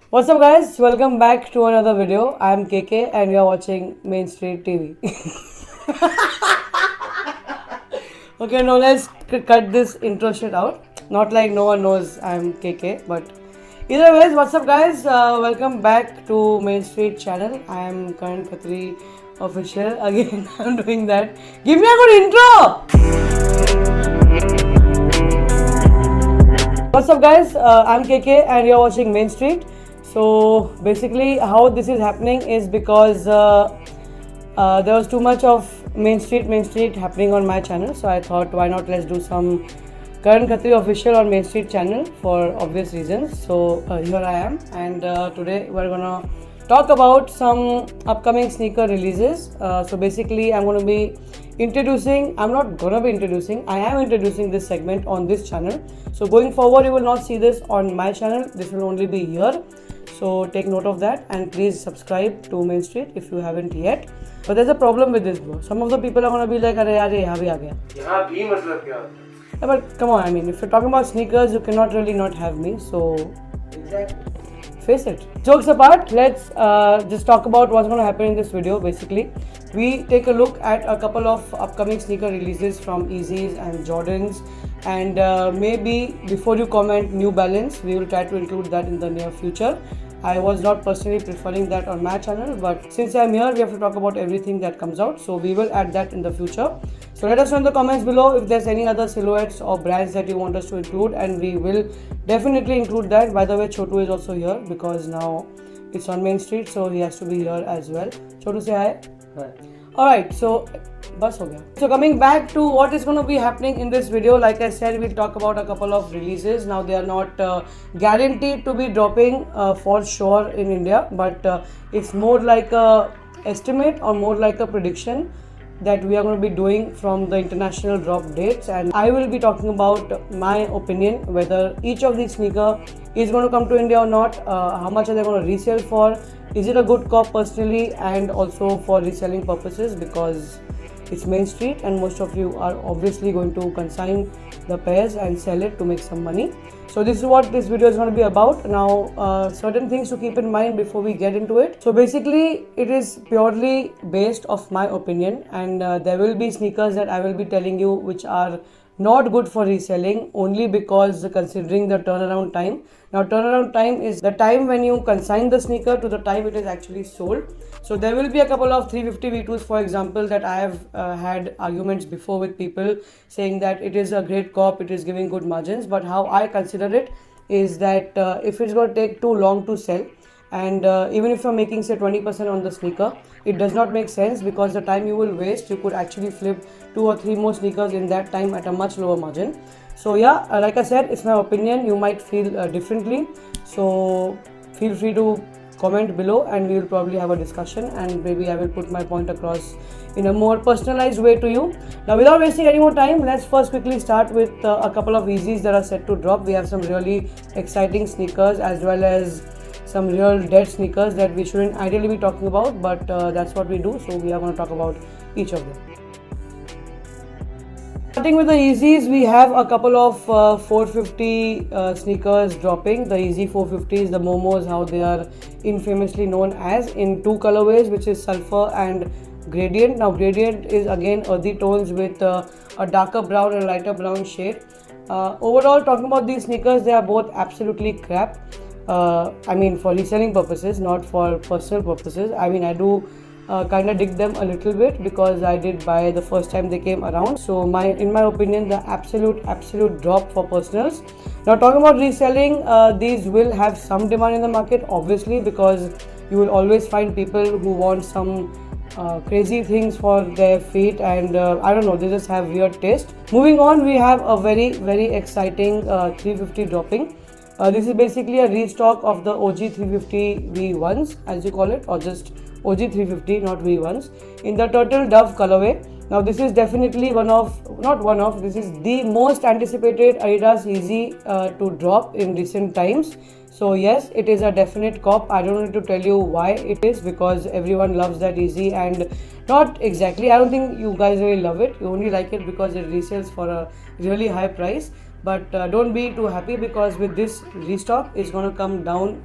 What's up, guys? Welcome back to another video. I'm KK and you're watching Main Street TV. Okay, now let's cut this intro shit out. Not like no one knows I'm KK, but either ways, what's up, guys? Welcome back to Main Street channel. I'm Karan Khatri official. Again, I'm doing that. Give me a good intro! What's up, guys? I'm KK and you're watching Main Street. So basically how this is happening is because there was too much of Main Street happening on my channel. So I thought, why not let's do some Karan Khatri official on Main Street channel for obvious reasons. So here I am, and today we're gonna talk about some upcoming sneaker releases. So basically I'm gonna be introducing, I am introducing this segment on this channel. So going forward you will not see this on my channel, this will only be here. So take note of that and please subscribe to Main Street if you haven't yet. But there's a problem with this, bro. Some of the people are gonna be like, "Arey yaar, ye yahan bhi aa gaya." यहाँ भी मतलब क्या होता है? Yeah, but come on, I mean, if you're talking about sneakers, you cannot really not have me. So Exactly. face it. Jokes apart, let's just talk about what's going to happen in this video. Basically, we take a look at a couple of upcoming sneaker releases from Yeezys and Jordans, and maybe before you comment New Balance, we will try to include that in the near future. I was not personally preferring that on my channel, but since I'm here, we have to talk about everything that comes out. So we will add that in the future. So let us know in the comments below if there's any other silhouettes or brands that you want us to include, and we will definitely include that. By the way, Chotu is also here because now it's on Main Street, so he has to be here as well. Chotu, say hi. Hi. Alright, so bus ho gaya. So coming back to what is going to be happening in this video, like I said, we'll talk about a couple of releases. Now they are not guaranteed to be dropping for sure in India, but it's more like a estimate or more like a prediction that we are going to be doing from the international drop dates, and I will be talking about my opinion whether each of these sneaker is going to come to India or not, how much are they going to resell for, is it a good cop personally, and also for reselling purposes because it's Main Street and most of you are obviously going to consign the pairs and sell it to make some money. So this is what this video is going to be about. Now certain things to keep in mind before we get into it. So basically it is purely based off my opinion, and there will be sneakers that I will be telling you which are not good for reselling only because considering the turnaround time. Now turnaround time is the time when you consign the sneaker to the time it is actually sold. So there will be a couple of 350 V2s, for example, that I have had arguments before with people saying that it is a great cop, it is giving good margins, but how I consider it is that if it's going to take too long to sell, and even if you're making say 20% on the sneaker, it does not make sense because the time you will waste, you could actually flip 2 or 3 more sneakers in that time at a much lower margin. So yeah, like I said, it's my opinion, you might feel differently, so feel free to comment below and we will probably have a discussion, and maybe I will put my point across in a more personalized way to you. Now without wasting any more time, let's first quickly start with a couple of Yeezys that are set to drop. We have some really exciting sneakers as well as some real dead sneakers that we shouldn't ideally be talking about, but that's what we do, so we are going to talk about each of them. Starting with the Yeezys, we have a couple of 450 sneakers dropping. The Yeezy 450s, the Momos, how they are infamously known as, in 2 colorways, which is Sulfur and Gradient. Now Gradient is again earthy tones with a darker brown and lighter brown shade. Overall, talking about these sneakers, they are both absolutely crap. I mean for reselling purposes, not for personal purposes. I mean I do kind of dig them a little bit because I did buy the first time they came around. So in my opinion, the absolute drop for personals. Now talking about reselling, these will have some demand in the market obviously, because you will always find people who want some crazy things for their feet, and I don't know, they just have weird taste. Moving on, we have a very exciting 350 dropping. This is basically a restock of the OG 350 V1s, as you call it, or just OG 350, not V1s, in the Turtle Dove colorway. Now this is definitely this is the most anticipated Adidas Yeezy to drop in recent times. So yes, it is a definite cop. I don't need to tell you why it is, because everyone loves that Yeezy, and not exactly, I don't think you guys really love it. You only like it because it resells for a really high price. But don't be too happy, because with this restock, it's going to come down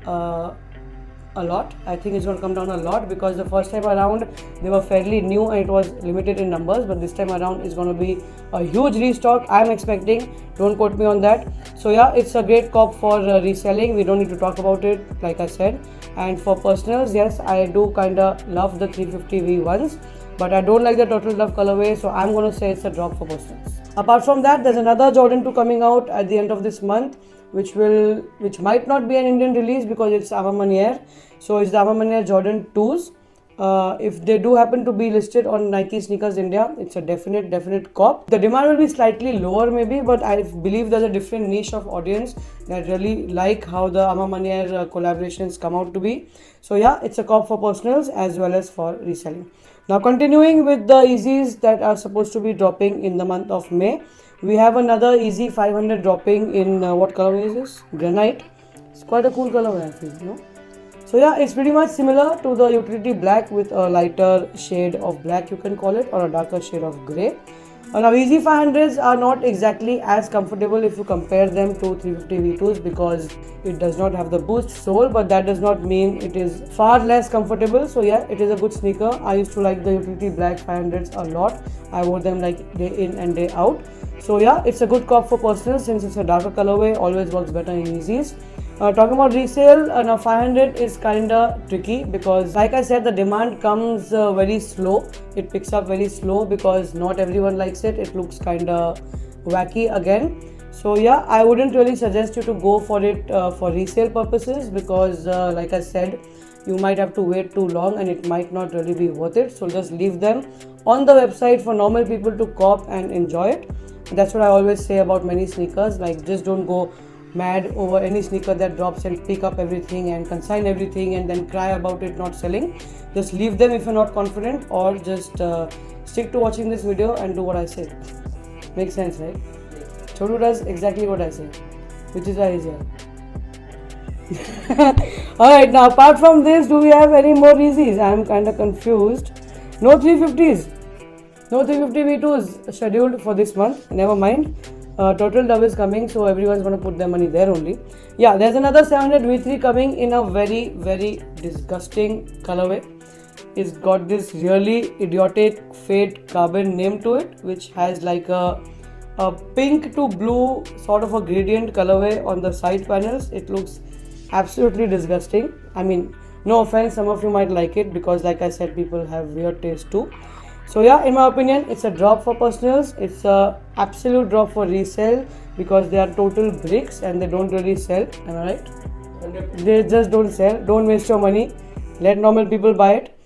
a lot. I think it's going to come down a lot because the first time around they were fairly new and it was limited in numbers, but this time around it's going to be a huge restock. I'm expecting, don't quote me on that. So yeah, it's a great cop for reselling. We don't need to talk about it, like I said. And for personals, yes, I do kind of love the 350V ones, but I don't like the Total Love colorway, so I'm going to say it's a drop for personals. Apart from that, there's another Jordan 2 coming out at the end of this month, which might not be an Indian release because it's A Ma Maniére. So it's the A Ma Maniére Jordan 2s. If they do happen to be listed on Nike Sneakers India, it's a definite cop. The demand will be slightly lower maybe, but I believe there's a different niche of audience that really like how the A Ma Maniére collaborations come out to be. So yeah, it's a cop for personals as well as for reselling. Now continuing with the Yeezys that are supposed to be dropping in the month of May. We have another Yeezy 500 dropping in what colorway is this? Granite. It's quite a cool colorway, I feel, no? So yeah, it's pretty much similar to the utility black with a lighter shade of black, you can call it, or a darker shade of grey. Now Yeezy 500s are not exactly as comfortable if you compare them to 350 V2s because it does not have the boost sole, but that does not mean it is far less comfortable. So yeah, it is a good sneaker. I used to like the utility black 500s a lot. I wore them like day in and day out. So yeah, it's a good cop for personal since it's a darker colorway, always works better in Yeezys. Talking about resale, now 500 is kinda tricky because like I said, the demand comes very slow. It picks up very slow because not everyone likes it. It looks kinda wacky again. So yeah, I wouldn't really suggest you to go for it for resale purposes because like I said, you might have to wait too long and it might not really be worth it. So just leave them on the website for normal people to cop and enjoy it. That's what I always say about many sneakers, like just don't go mad over any sneaker that drops and pick up everything and consign everything and then cry about it not selling. Just leave them if you're not confident, or just stick to watching this video and do what I say. Makes sense, right? Chotu does exactly what I say, which is why he's here. Alright, now apart from this, do we have any more Yeezys? I'm kinda confused. No 350s. No 350 V2s scheduled for this month. Never mind. Total Dove is coming, so everyone's going to put their money there only. Yeah, there's another 700 V3 coming in a very disgusting colorway. It's got this really idiotic fade carbon name to it, which has like a pink to blue sort of a gradient colorway on the side panels. It looks absolutely disgusting. I mean, no offense, some of you might like it because like I said, people have weird taste too. So yeah, in my opinion, it's a drop for personals. It's a absolute drop for resale because they are total bricks and they don't really sell. Am I right? 100%. They just don't sell. Don't waste your money. Let normal people buy it.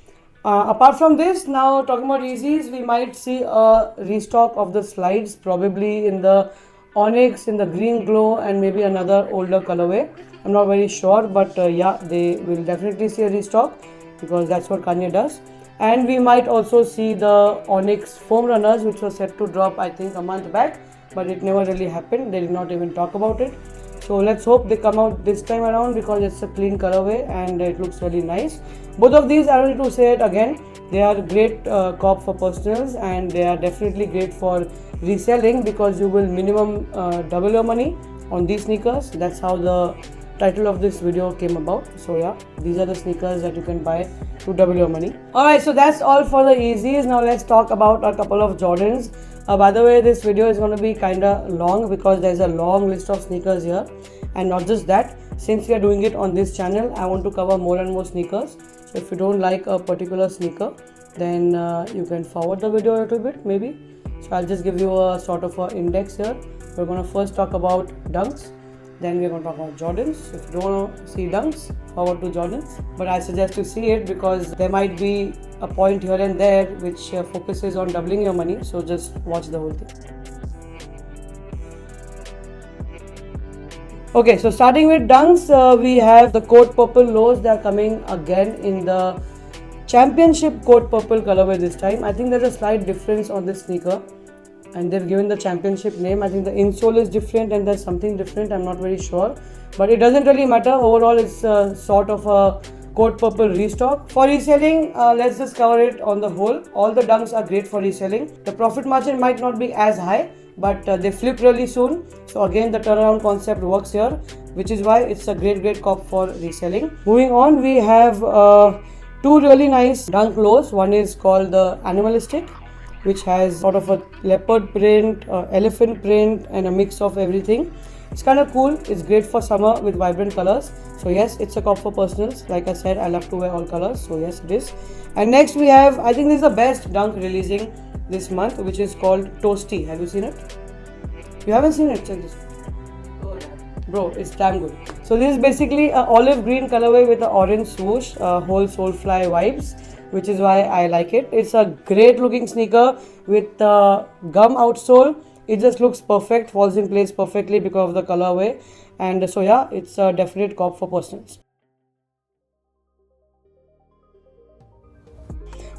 Apart from this, now talking about Yeezys, we might see a restock of the slides, probably in the Onyx, in the green glow, and maybe another older colorway. I'm not very sure, but yeah, they will definitely see a restock because that's what Kanye does. And we might also see the Onyx foam runners, which was set to drop I think a month back, but it never really happened. They did not even talk about it. So let's hope they come out this time around because it's a clean colorway and it looks really nice. Both of these, I don't need to say it again, they are great cop for personals and they are definitely great for reselling because you will minimum double your money on these sneakers. That's how the title of this video came about. So yeah, these are the sneakers that you can buy to double your money. Alright, so that's all for the Yeezys. Now let's talk about a couple of Jordans. By the way, this video is going to be kinda long because there's a long list of sneakers here. And not just that, since we are doing it on this channel, I want to cover more and more sneakers. So if you don't like a particular sneaker, then you can forward the video a little bit maybe. So I'll just give you a sort of an index here. We're going to first talk about Dunks. Then we're going to talk about Jordans. If you don't want to see Dunks, forward to Jordans. But I suggest you see it because there might be a point here and there which focuses on doubling your money. So just watch the whole thing. Okay, so starting with Dunks, we have the Coat Purple lows. They are coming again in the Championship Coat Purple colorway this time. I think there's a slight difference on this sneaker. And they've given the Championship name. I think the insole is different and there's something different. I'm not very sure. But it doesn't really matter. Overall, it's sort of a Coat Purple restock. For reselling, let's just cover it on the whole. All the Dunks are great for reselling. The profit margin might not be as high, but they flip really soon. So again, the turnaround concept works here, which is why it's a great cop for reselling. Moving on, we have two really nice Dunk lows. One is called the Animalistic, which has sort of a leopard print, elephant print, and a mix of everything. It's kind of cool. It's great for summer with vibrant colors. So yes, it's a cop for personals. Like I said, I love to wear all colors. So yes, it is. And next we have, I think this is the best Dunk releasing this month, which is called Toasty. Have you seen it? You haven't seen it? Check this. Bro, it's damn good. So this is basically an olive green colorway with an orange swoosh, whole Soulfly vibes, which is why I like it. It's a great looking sneaker with gum outsole. It just looks perfect, falls in place perfectly because of the colorway. And so yeah, it's a definite cop for personals.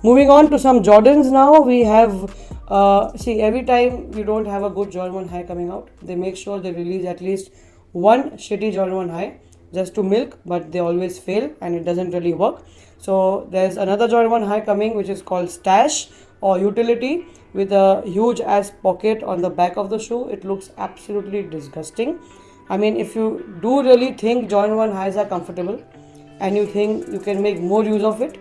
Moving on to some Jordans now. We have, see, every time you don't have a good Jordan 1 high coming out, they make sure they release at least one shitty Jordan 1 high just to milk, but they always fail and it doesn't really work. So there's another Jordan 1 high coming, which is called Stash or Utility, with a huge ass pocket on the back of the shoe. It looks absolutely disgusting. I mean, if you do really think Jordan 1 highs are comfortable and you think you can make more use of it,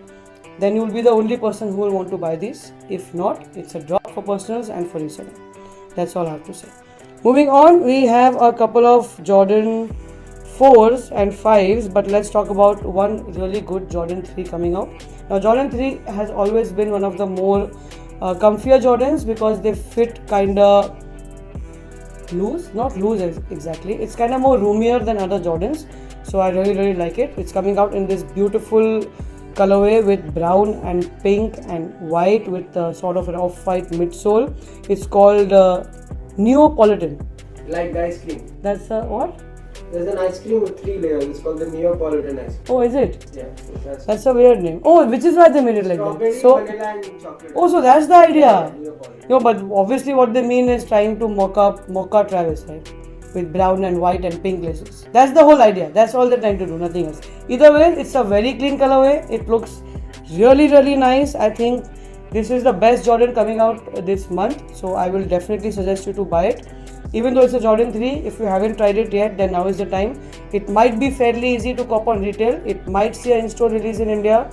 then you will be the only person who will want to buy these. If not, it's a drop for personals and for reselling. That's all I have to say. Moving on, we have a couple of Jordan 4s and 5s, but let's talk about one really good Jordan 3 coming out. Now, Jordan 3 has always been one of the more comfier Jordans because they fit kinda loose, not loose exactly. It's kinda more roomier than other Jordans, so I really like it. It's coming out in this beautiful colorway with brown and pink and white with sort of an off-white midsole. It's called Neapolitan. Like the ice cream. That's what? There's an ice cream with 3 layers. It's called the Neapolitan ice cream. Oh, is it? Yeah. That's a weird name. Oh, which is why they made it like strawberry, that. So, vanilla and chocolate. oh, so that's the idea. Neapolitan. No, but obviously what they mean is trying to mocha Travis, right? With brown and white and pink laces. That's the whole idea. That's all they're trying to do, nothing else. Either way, it's a very clean colorway. It looks really nice. I think this is the best Jordan coming out this month. So I will definitely suggest you to buy it. Even though it's a Jordan 3, if you haven't tried it yet, then now is the time. It might be fairly easy to cop on retail. It might see an in-store release in India.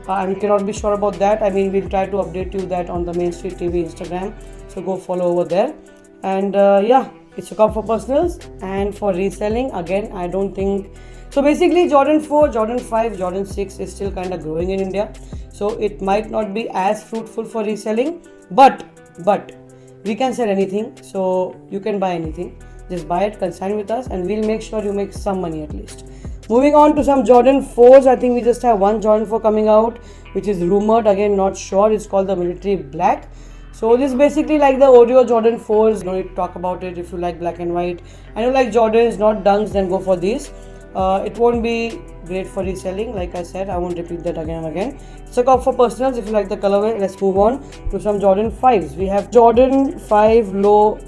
I cannot be sure about that. I mean, we'll try to update you that on the Main Street TV Instagram. So go follow over there. And yeah, it's a cop for personals and for reselling. Again, I don't think so. Basically, Jordan 4, Jordan 5, Jordan 6 is still kind of growing in India. So it might not be as fruitful for reselling, but we can sell anything. So you can buy anything. Just buy it, consign with us, and we'll make sure you make some money at least. Moving on to some Jordan 4s. I think we just have one Jordan 4 coming out, which is rumored. Again, not sure. It's called the Military Black. So this is basically like the Oreo Jordan 4s. No need to talk about it if you like black and white. And you like Jordans, not Dunks, then go for these. It won't be great for reselling. Like I said, I won't repeat that again and again. It's a cop for personals if you like the colorway. Let's move on to some Jordan 5s. We have Jordan 5 Low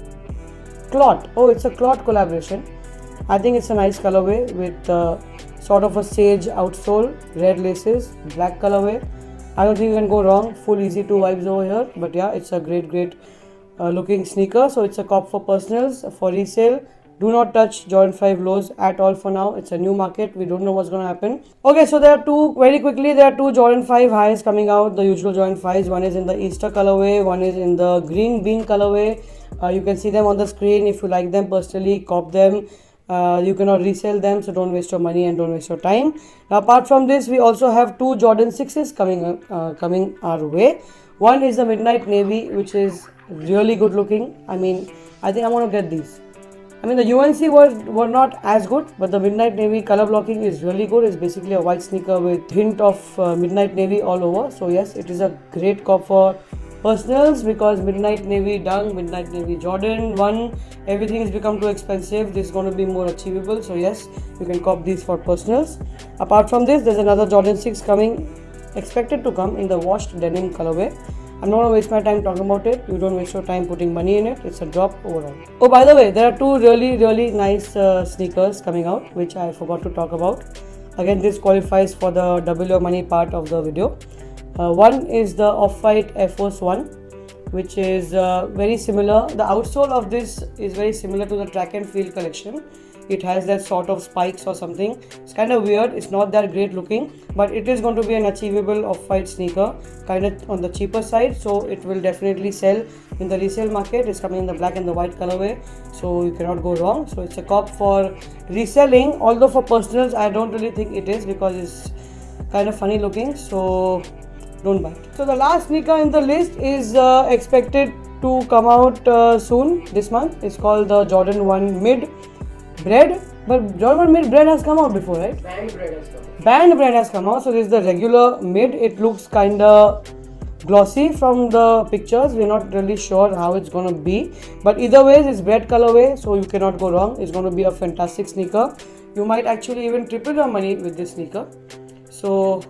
Clot. Oh, it's a Clot collaboration. I think it's a nice colorway with sort of a sage outsole, red laces, black colorway. I don't think you can go wrong. Full easy to vibes over here. But yeah, it's a great looking sneaker. So it's a cop for personals. For resale, do not touch Jordan 5 lows at all for now. It's a new market. We don't know what's going to happen. Okay, so there are two Jordan 5 highs coming out. The usual Jordan 5s. One is in the Easter colorway. One is in the green bean colorway. You can see them on the screen. If you like them personally, cop them. You cannot resell them, so don't waste your money and don't waste your time. Now, apart from this, we also have two Jordan 6s coming our way. One is the Midnight Navy, which is really good looking. I mean, I think I want to get these. I mean, the UNC were not as good, but the Midnight Navy color blocking is really good. It's basically a white sneaker with hint of Midnight Navy all over. So yes, it is a great cop for personals because Midnight Navy Dunk, Midnight Navy Jordan 1, everything has become too expensive. This is going to be more achievable. So yes, you can cop these for personals. Apart from this, there's another Jordan 6 expected to come in the washed denim colorway. I'm not going to waste my time talking about it. You don't waste your time putting money in it. It's a drop overall. Oh, by the way, there are two really nice sneakers coming out, which I forgot to talk about. Again, this qualifies for the double your money part of the video. One is the Off-White Air Force 1, which is very similar. The outsole of this is very similar to the Track and Field collection. It has that sort of spikes or something. It's kind of weird. It's not that great looking, but it is going to be an achievable off-white sneaker, kind of on the cheaper side. So it will definitely sell in the resale market. It's coming in the black and the white colorway, so you cannot go wrong. So it's a cop for reselling. Although for personals, I don't really think it is, because it's kind of funny looking. So don't buy it. So the last sneaker in the list is expected to come out soon this month. It's called the Jordan 1 Mid Bread, but Jordan 1 Mid Bread has come out before, right? Band bread has come. Band Bread has come out. So this is the regular mid. It looks kinda glossy from the pictures. We're not really sure how it's gonna be, but either way it's bread colorway, so you cannot go wrong. It's gonna be a fantastic sneaker. You might actually even triple your money with this sneaker. So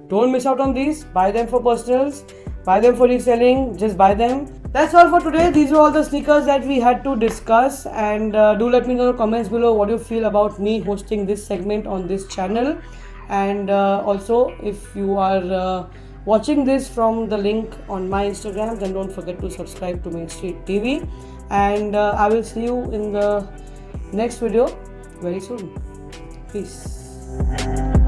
don't miss out on these. Buy them for personals, buy them for reselling, just buy them. That's all for today. These are all the sneakers that we had to discuss, and do let me know in the comments below what you feel about me hosting this segment on this channel. And also, if you are watching this from the link on my Instagram, then don't forget to subscribe to Main Street TV, and I will see you in the next video very soon. Peace.